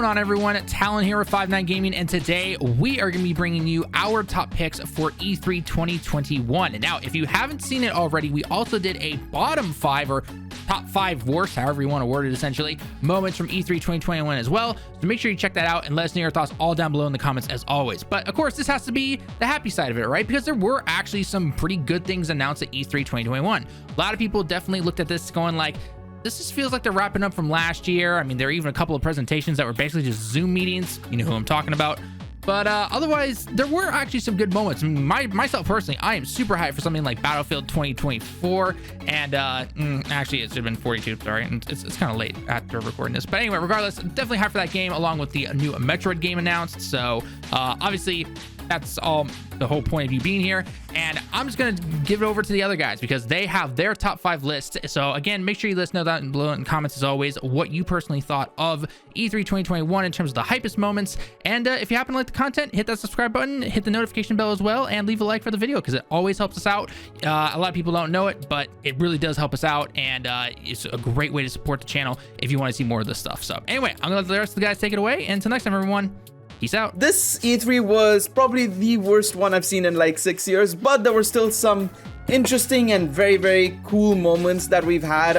going on, everyone? Talon here with 59 Gaming, and today we are going to be bringing you our top picks for E3 2021. Now, if you haven't seen it already, we also did a bottom 5 or top 5 worst, however you want to word it, essentially, moments from E3 2021 as well. So make sure you check that out and let us know your thoughts all down below in the comments as always. But of course, this has to be the happy side of it, right? Because there were actually some pretty good things announced at E3 2021. A lot of people definitely looked at this going like, this just feels like they're wrapping up from last year. I mean, there are even a couple of presentations that were basically just Zoom meetings. You know who I'm talking about. But otherwise, there were actually some good moments. I mean, myself personally, I am super hyped for something like Battlefield 2024. And actually, it should have been 42. Sorry, and it's kind of late after recording this. But anyway, regardless, definitely hyped for that game, along with the new Metroid game announced. So obviously, that's all the whole point of you being here. And I'm just going to give it over to the other guys because they have their top 5 lists. So again, make sure you let us know that below in the comments as always, what you personally thought of E3 2021 in terms of the hypest moments. And if you happen to like the content, hit that subscribe button, hit the notification bell as well, and leave a like for the video because it always helps us out. A lot of people don't know it, but it really does help us out. And it's a great way to support the channel if you want to see more of this stuff. So anyway, I'm going to let the rest of the guys take it away. And until next time, everyone. Peace out. This E3 was probably the worst one I've seen in like 6 years, but there were still some interesting and very, very cool moments that we've had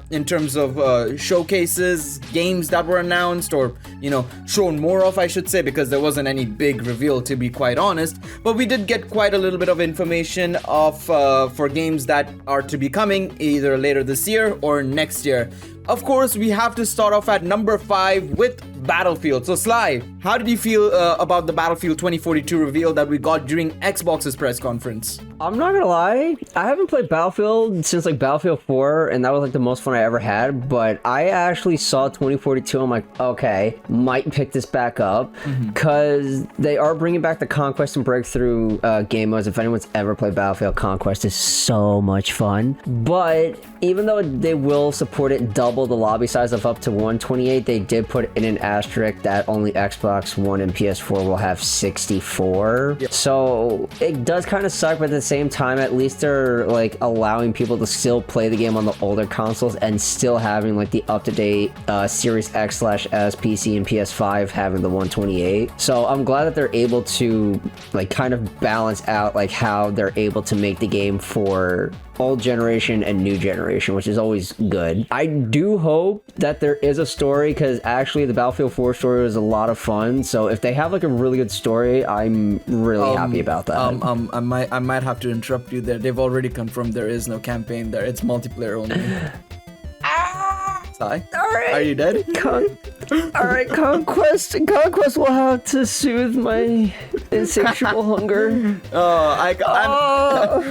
in terms of showcases, games that were announced or, you know, shown more of, I should say, because there wasn't any big reveal, to be quite honest. But we did get quite a little bit of information of for games that are to be coming either later this year or next year. Of course, we have to start off at number 5 with Battlefield. So Sly, how did you feel about the Battlefield 2042 reveal that we got during Xbox's press conference? I'm not gonna lie, I haven't played Battlefield since like Battlefield 4, and that was like the most fun I ever had, but I actually saw 2042, I'm like, okay, might pick this back up, because they are bringing back the Conquest and Breakthrough game modes. If anyone's ever played Battlefield, Conquest is so much fun, but even though they will support it double the lobby size of up to 128, they did put in an asterisk that only Xbox One and PS4 will have 64. Yep. So it does kind of suck, but at the same time, at least they're like allowing people to still play the game on the older consoles and still having like the up-to-date Series X/S PC and PS5 having the 128. So I'm glad that they're able to like kind of balance out like how they're able to make the game for old generation and new generation, which is always good. I do hope that there is a story, because actually the Battlefield 4 story was a lot of fun. So if they have like a really good story, I'm really happy about that. I might have to interrupt you there. They've already confirmed there is no campaign there. It's multiplayer only. Sai? All right. Are you dead? All right, Conquest will have to soothe my insatiable hunger.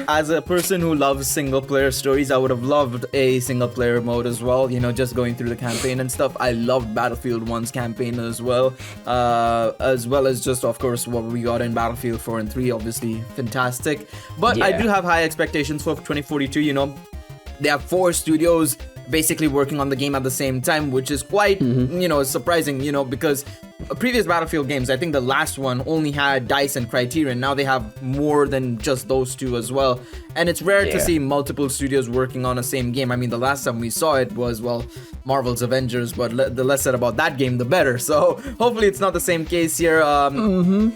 As a person who loves single player stories, I would have loved a single player mode as well, you know, just going through the campaign and stuff. I loved Battlefield 1's campaign as well as just, of course, what we got in Battlefield 4 and 3, obviously fantastic. But yeah. I do have high expectations for 2042, you know. They have 4 studios basically working on the game at the same time, which is quite, you know, surprising, you know, because previous Battlefield games, I think the last one only had DICE and Criterion. Now they have more than just those 2 as well. And it's rare to see multiple studios working on the same game. I mean, the last time we saw it was, well, Marvel's Avengers, but the less said about that game, the better. So hopefully it's not the same case here. I'm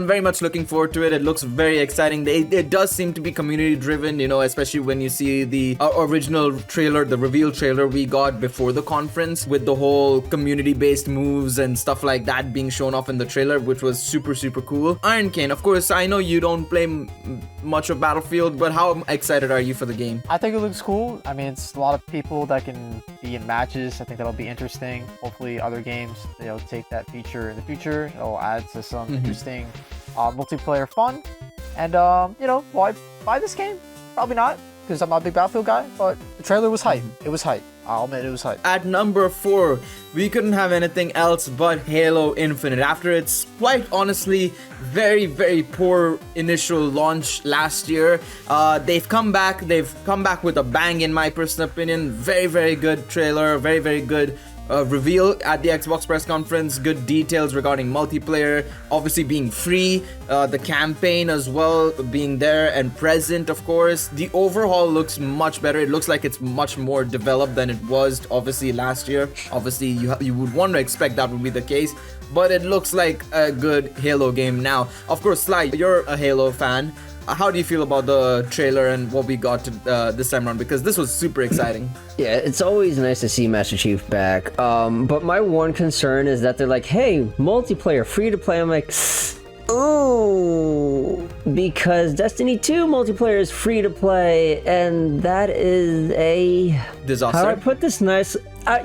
very much looking forward to it. It looks very exciting. It does seem to be community driven, you know, especially when you see the original trailer, the reveal trailer we got before the conference with the whole community based moves and stuff like that being shown off in the trailer, which was super, super cool. Iron Kane, of course, I know you don't play much of Battlefield, but how excited are you for the game? I think it looks cool. I mean, it's a lot of people that can be in matches. I think that'll be interesting. Hopefully other games, they'll take that feature in the future. It'll add to some interesting multiplayer fun. And, you know, will I buy this game? Probably not, because I'm not a big Battlefield guy, but the trailer was hype. It was hype. I'll admit it was hype. At number 4, we couldn't have anything else but Halo Infinite. After its quite honestly very, very poor initial launch last year, they've come back with a bang in my personal opinion. Very, very good trailer, very, very good reveal at the Xbox press conference. Good details regarding multiplayer, obviously being free, the campaign as well being there and present, of course. The overhaul looks much better. It looks like it's much more developed than it was obviously last year. Obviously you would want to expect that would be the case, but it looks like a good Halo game now. Of course, Sly, you're a Halo fan. How do you feel about the trailer and what we got this time around? Because this was super exciting. Yeah, it's always nice to see Master Chief back. But my one concern is that they're like, hey, multiplayer, free to play. I'm like, ooh, because Destiny 2 multiplayer is free to play, and that is a disaster. How do I put this nice?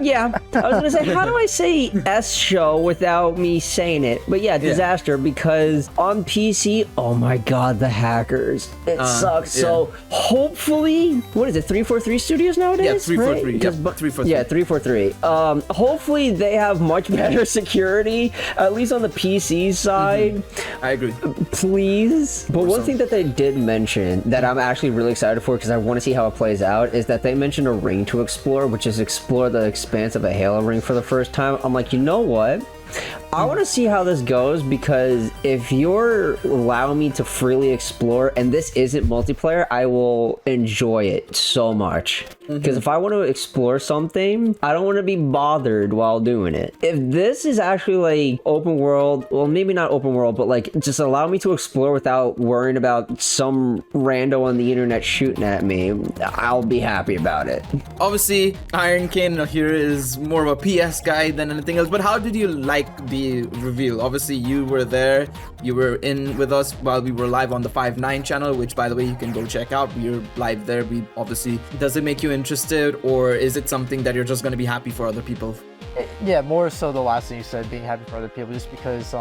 Yeah, I was gonna say, how do I say S show without me saying it? But yeah, disaster, because on PC, oh my god, the hackers. It sucks. Yeah. So hopefully, what is it, 343 Studios nowadays? Yeah, 343. Right? Yep, 343. Yeah, 343. Hopefully they have much better security, at least on the PC side. I agree. Please. But one thing that they did mention that I'm actually really excited for, because I want to see how it plays out, is that they mentioned a ring to explore, which is explore the expanse of a Halo ring for the first time. I'm like, you know what? I want to see how this goes, because if you're allowing me to freely explore and this isn't multiplayer, I will enjoy it so much. Because if I want to explore something, I don't want to be bothered while doing it. If this is actually like open world, well, maybe not open world, but like just allow me to explore without worrying about some rando on the internet shooting at me, I'll be happy about it. Obviously, Iron Kane here is more of a PS guy than anything else, but how did you like the reveal? Obviously, you were there, you were in with us while we were live on the 5-9 channel, which by the way, you can go check out. We're live there. We obviously, does it make you interested, or is it something that you're just going to be happy for other people? Yeah, more so the last thing you said, being happy for other people, just because,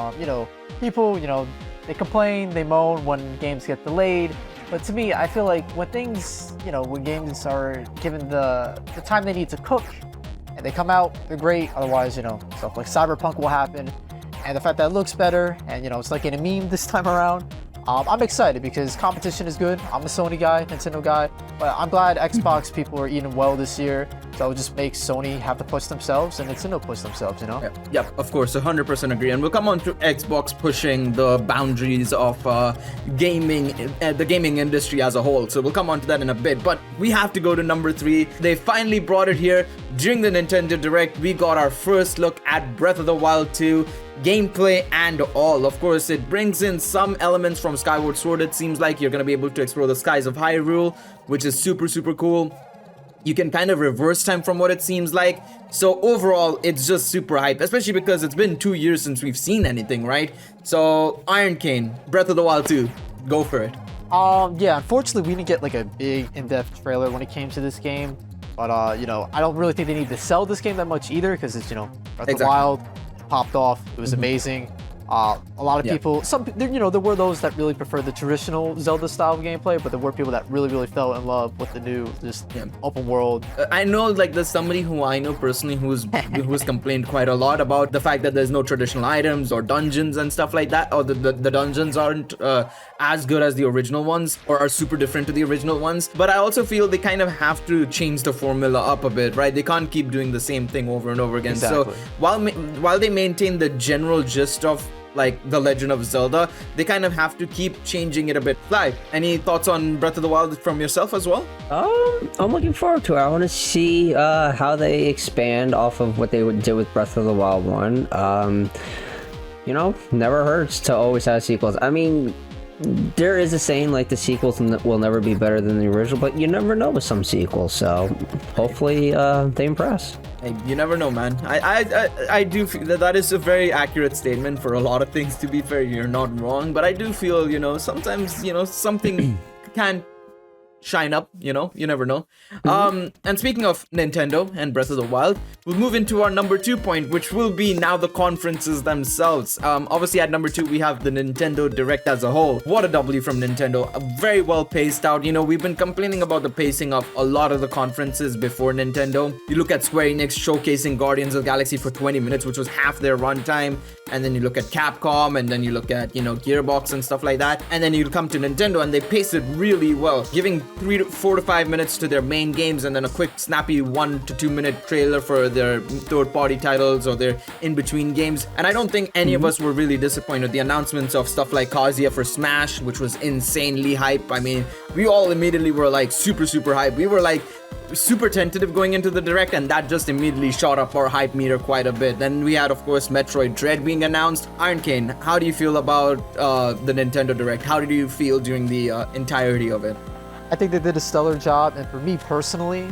people, they complain, they moan when games get delayed. But to me, I feel like when things, when games are given the time they need to cook, and they come out, they're great. Otherwise, stuff like Cyberpunk will happen. And the fact that it looks better, and it's like in a meme this time around, I'm excited because competition is good. I'm a Sony guy, Nintendo guy, but I'm glad Xbox people are eating well this year. So it just makes Sony have to push themselves and Nintendo push themselves, Yep, of course, 100% agree. And we'll come on to Xbox pushing the boundaries of gaming, the gaming industry as a whole. So we'll come on to that in a bit. But we have to go to number 3. They finally brought it here. During the Nintendo Direct, we got our first look at Breath of the Wild 2. Gameplay and all. Of course, it brings in some elements from Skyward Sword. It seems like you're going to be able to explore the skies of Hyrule, which is super, super cool. You can kind of reverse time from what it seems like. So overall, it's just super hype, especially because it's been 2 years since we've seen anything, right? So Iron Kane, Breath of the Wild 2, go for it. Yeah, unfortunately, we didn't get like a big in-depth trailer when it came to this game. But, I don't really think they need to sell this game that much either, because it's, Breath of the Wild popped off. It was amazing. A lot of people, there were those that really preferred the traditional Zelda style of gameplay, but there were people that really, really fell in love with the new, open world. I know, like, there's somebody who I know personally who's complained quite a lot about the fact that there's no traditional items or dungeons and stuff like that, or the dungeons aren't as good as the original ones, or are super different to the original ones. But I also feel they kind of have to change the formula up a bit, right? They can't keep doing the same thing over and over again. Exactly. So while they maintain the general gist of like The Legend of Zelda, they kind of have to keep changing it a bit. Fly, any thoughts on Breath of the Wild from yourself as well? I'm looking forward to it. I want to see how they expand off of what they did with Breath of the Wild 1. Never hurts to always have sequels. I mean, there is a saying like the sequels will never be better than the original, but you never know with some sequels. So hopefully they impress. Hey, you never know, man. I do feel that is a very accurate statement for a lot of things. To be fair, you're not wrong, but I do feel sometimes something can shine up, you never know. And speaking of Nintendo and Breath of the Wild, we'll move into our number 2 point, which will be now the conferences themselves. Obviously at number 2 we have the Nintendo Direct as a whole. What a W from Nintendo. Very well paced out. We've been complaining about the pacing of a lot of the conferences before Nintendo. You look at Square Enix showcasing Guardians of the Galaxy for 20 minutes, which was half their runtime. and then you look at Capcom, and then you look at, Gearbox and stuff like that, and then you come to Nintendo, and they paced it really well, giving 4 to 5 minutes to their main games, and then a quick snappy 1 to 2 minute trailer for their third-party titles or their in-between games. And I don't think any of us were really disappointed. The announcements of stuff like Kazuya for Smash, which was insanely hype. I mean, we all immediately were like super hype. We were like super tentative going into the direct, and that just immediately shot up our hype meter quite a bit. Then we had, of course, Metroid Dread being announced. Iron Kane, how do you feel about the Nintendo Direct? How did you feel during the entirety of it? I think they did a stellar job, and for me personally,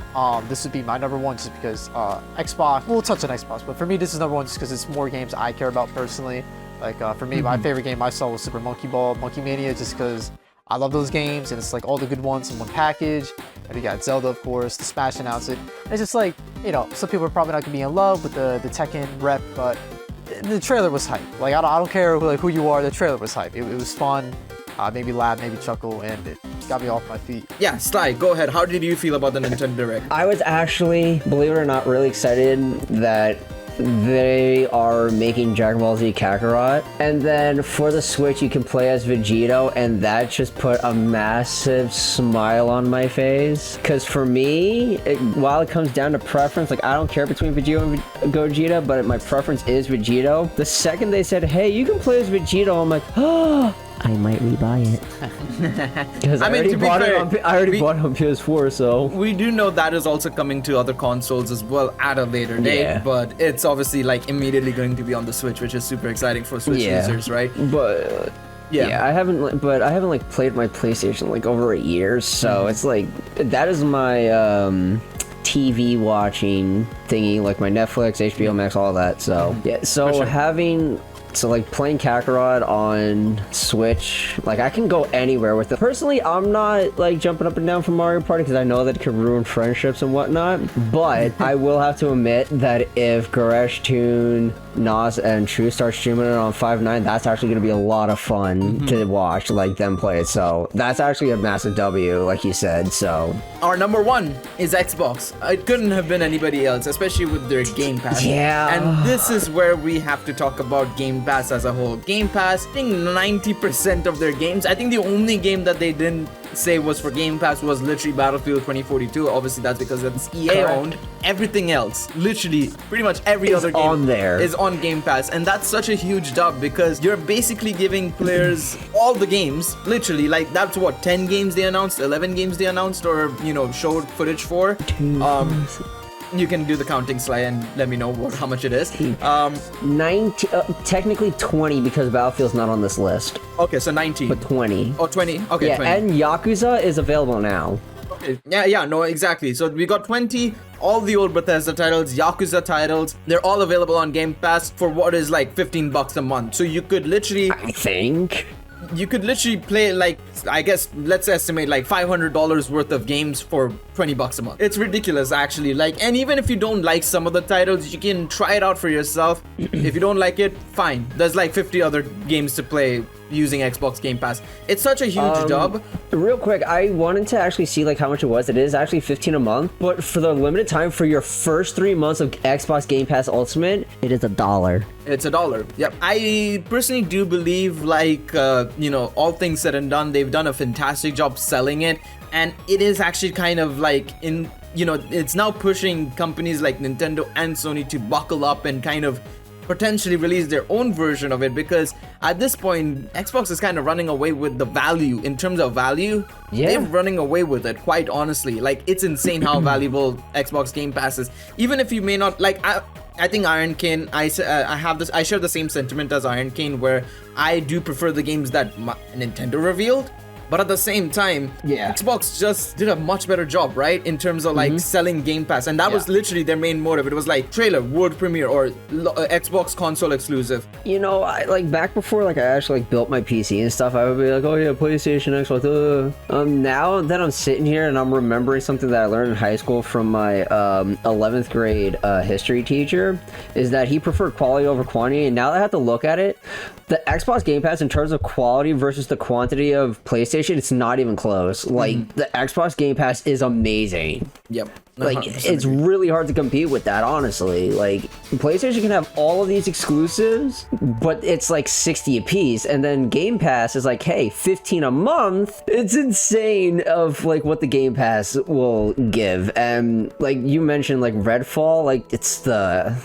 this would be my number one just because Xbox, we'll touch on Xbox, but for me this is number one just because it's more games I care about personally. Like for me, my favorite game I saw was Super Monkey Ball, Monkey Mania, just because I love those games, and it's like all the good ones in one package. And you got Zelda, of course, the Smash announced it. It's just like, some people are probably not gonna be in love with the Tekken rep, but the trailer was hype. Like I don't care who you are, the trailer was hype. It was fun. Maybe laugh, maybe chuckle, and it got me off my feet. Yeah, Sly, go ahead. How did you feel about the Nintendo Direct? I was actually, believe it or not, really excited that they are making Dragon Ball Z Kakarot. And then for the Switch, you can play as Vegito, and that just put a massive smile on my face. Because for me, while it comes down to preference, like I don't care between Vegito and Gogeta, but my preference is Vegito. The second they said, hey, you can play as Vegito, I'm like, oh, I might rebuy it. Because I already bought it on PS4, so. We do know that is also coming to other consoles as well at a later date, but it's obviously like immediately going to be on the Switch, which is super exciting for Switch users, right? But I haven't like played my PlayStation like over a year, so it's like that is my TV watching thingy, like my Netflix, HBO Max, all that. So So like playing Kakarot on Switch, like I can go anywhere with it. Personally, I'm not like jumping up and down from Mario Party because I know that it can ruin friendships and whatnot. But I will have to admit that if Garesh, Toon, Nas, and True start streaming it on 5.9, that's actually going to be a lot of fun to watch, like them play it. So that's actually a massive W, like you said. So our number one is Xbox. It couldn't have been anybody else, especially with their Game Pass. Yeah. And this is where we have to talk about Game Pass as a whole. Game Pass, I think 90% of their games, I think the only game that they didn't say was for Game Pass was literally Battlefield 2042. Obviously that's because it's EA owned. Everything else, literally pretty much every other game on there is on Game Pass, and that's such a huge dub because you're basically giving players all the games, literally. Like that's what, 10 games they announced, 11 games they announced, or showed footage for. You can do the counting, Sly, and let me know how much it is. 19, technically 20 because Battlefield's not on this list. Okay, so 19. But 20. Oh, 20. Okay, yeah, 20. and Yakuza is available now. Okay. Yeah, no, exactly. So we got 20, all the old Bethesda titles, Yakuza titles. They're all available on Game Pass for what is like $15 a month. So you could literally, I think, you could literally play like, I guess, let's estimate like $500 worth of games for $20 a month. It's ridiculous, actually. Like, and even if you don't like some of the titles, you can try it out for yourself. If you don't like it, fine. There's like 50 other games to play using Xbox Game Pass. It's such a huge dub. Real quick, I wanted to actually see like how much it was. It is actually $15 a month, but for the limited time for your first 3 months of Xbox Game Pass Ultimate, it is $1. It's $1. Yep. I personally do believe, like, all things said and done, they've done a fantastic job selling it, and it is actually kind of like it's now pushing companies like Nintendo and Sony to buckle up and kind of potentially release their own version of it, because at this point Xbox is kind of running away with the value. In terms of value, they're running away with it, quite honestly. Like, it's insane how valuable Xbox Game Pass is. Even if you may not like, I think Iron Kane, I share the same sentiment as Iron Kane, where I do prefer the games that Nintendo revealed. But at the same time, Xbox just did a much better job, right? In terms of like selling Game Pass. And that was literally their main motive. It was like trailer, world premiere, or Xbox console exclusive. I like back before like I actually like built my PC and stuff, I would be like, oh yeah, PlayStation, Xbox. Now that I'm sitting here and I'm remembering something that I learned in high school from my 11th grade history teacher, is that he preferred quality over quantity. And now that I have to look at it, the Xbox Game Pass in terms of quality versus the quantity of PlayStation, it's not even close. Like, the Xbox Game Pass is amazing. Yep. Like 100% it's agree. really hard to compete with that, honestly. Like PlayStation can have all of these exclusives, but it's like 60 a piece, and then Game Pass is like, hey, 15 a month. It's insane of like what the Game Pass will give. And like you mentioned, like Redfall, like it's the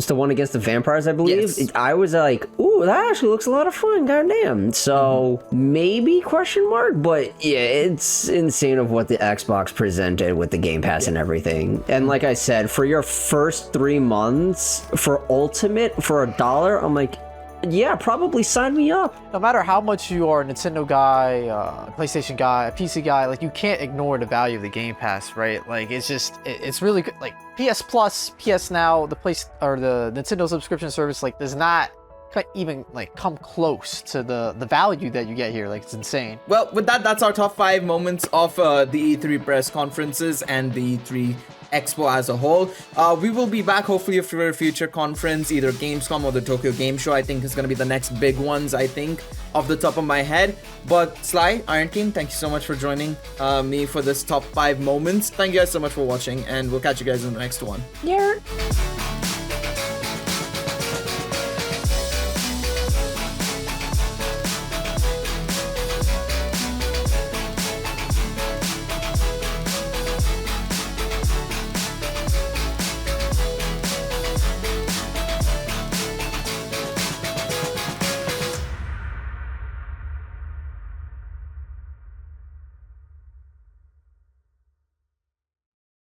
one against the vampires, I believe. Yes. I was like, ooh, that actually looks a lot of fun, goddamn. So maybe question mark, but yeah, it's insane of what the Xbox presented with the Game Pass and everything. And like I said, for your first 3 months for Ultimate for $1, I'm like, yeah, probably sign me up. No matter how much you are a Nintendo guy, a PlayStation guy, a PC guy, like you can't ignore the value of the Game Pass, right? Like it's just, it's really good. Like PS Plus, PS Now, the Nintendo subscription service, like does not even like come close to the value that you get here. Like it's insane. Well, with that, that's our top 5 moments of the E3 press conferences and the E3 Expo as a whole. We will be back hopefully for a future conference, either Gamescom or the Tokyo Game Show. I think is going to be the next big ones, I think, off the top of my head. But Sly, Iron Team, thank you so much for joining me for this top 5 moments. Thank you guys so much for watching, and we'll catch you guys in the next one. Yeah.